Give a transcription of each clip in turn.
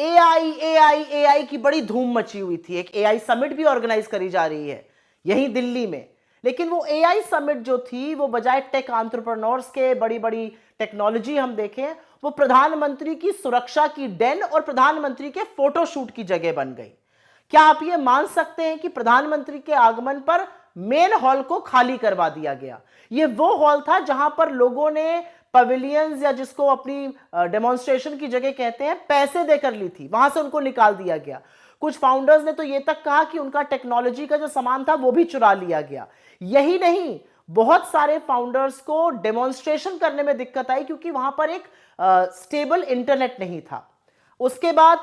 AI AI AI की बड़ी धूम मची हुई थी। एक एआई समिट भी ऑर्गेनाइज करी जा रही है यहीं दिल्ली में। लेकिन वो एआई समिट जो थी वो बजाय टेक एंटरप्रेन्योर्स के, बड़ी बड़ी टेक्नोलॉजी हम देखें, वो प्रधानमंत्री की सुरक्षा की डेन और प्रधानमंत्री के फोटोशूट की जगह बन गई। क्या आप ये मान सकते हैं कि प्रधानमंत्री के आगमन पर मेन हॉल को खाली करवा दिया गया? ये वो हॉल था जहां पर लोगों ने पवेलियंस, या जिसको अपनी डेमोन्स्ट्रेशन की जगह कहते हैं, पैसे देकर ली थी, वहां से उनको निकाल दिया गया। कुछ फाउंडर्स ने तो यह तक कहा कि उनका टेक्नोलॉजी का जो सामान था वो भी चुरा लिया गया। यही नहीं, बहुत सारे फाउंडर्स को डेमोन्स्ट्रेशन करने में दिक्कत आई क्योंकि वहां पर एक स्टेबल इंटरनेट नहीं था। उसके बाद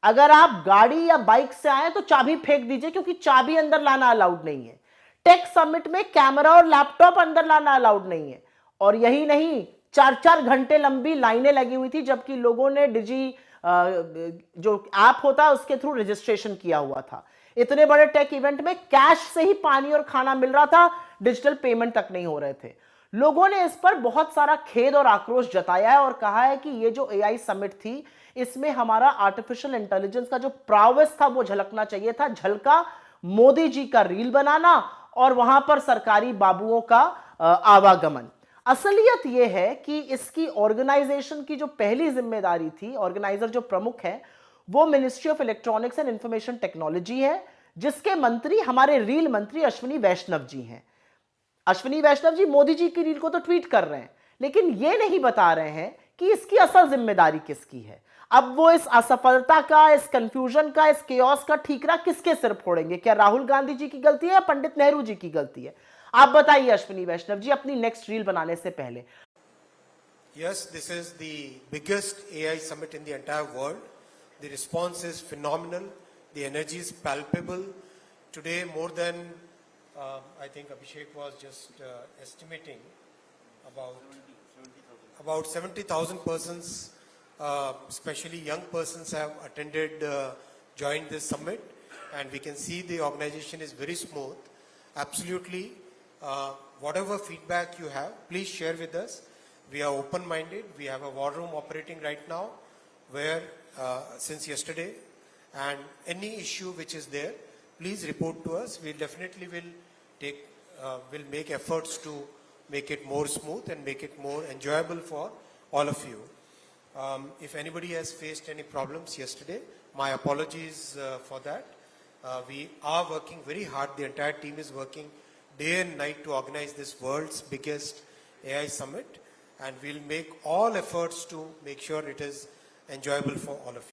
अगर आप गाड़ी या बाइक से आए तो चाबी फेंक दीजिए क्योंकि चाबी अंदर लाना अलाउड नहीं है। टेक समिट में कैमरा और लैपटॉप अंदर लाना अलाउड नहीं है। और यही नहीं, 4-4 घंटे लंबी लाइनें लगी हुई थी, जबकि लोगों ने डिजी जो ऐप होता है उसके थ्रू रजिस्ट्रेशन किया हुआ था। इतने बड़े टेक इवेंट में कैश से ही पानी और खाना मिल रहा था, डिजिटल पेमेंट तक नहीं हो रहे थे। लोगों ने इस पर बहुत सारा खेद और आक्रोश जताया है और कहा है कि ये जो एआई समिट थी, इसमें हमारा आर्टिफिशियल इंटेलिजेंस का जो प्रावस था वो झलकना चाहिए था। झलका मोदी जी का रील बनाना और वहां पर सरकारी बाबुओं का आवागमन। असलियत यह है कि इसकी ऑर्गेनाइजेशन की जो पहली जिम्मेदारी थी, ऑर्गेनाइजर जो प्रमुख है, वो ministry of electronics and information technology है, जिसके मंत्री हमारे रील मंत्री अश्विनी वैष्णव जी हैं। अश्विनी वैष्णव जी मोदी जी की रील को तो ट्वीट कर रहे हैं, लेकिन ये नहीं बता रहे हैं कि इसकी असल जिम्मेदारी किसकी है। अब वो इस असफलता का, इस कंफ्यूजन का, इस केओस का ठीकरा किसके सिर फोड़ेंगे? क्या राहुल गांधी जी की गलती है या पंडित नेहरू जी की गलती है? आप बताइए अश्विनी वैष्णव जी, अपनी नेक्स्ट रील बनाने से पहले। Yes, this is the biggest AI summit in the entire world. The response is phenomenal. The energy is palpable. Today, more than, I think Abhishek was just estimating about 70,000 persons, especially young persons, have attended, joined this summit, and we can see the organization is very smooth. Absolutely, whatever feedback you have, please share with us. We are open-minded. We have a war room operating right now, where since yesterday, and any issue which is there, please report to us. We definitely will make efforts to make it more smooth and make it more enjoyable for all of you. If anybody has faced any problems yesterday, my apologies for that. We are working very hard. The entire team is working day and night to organize this world's biggest AI summit, and we'll make all efforts to make sure it is enjoyable for all of you.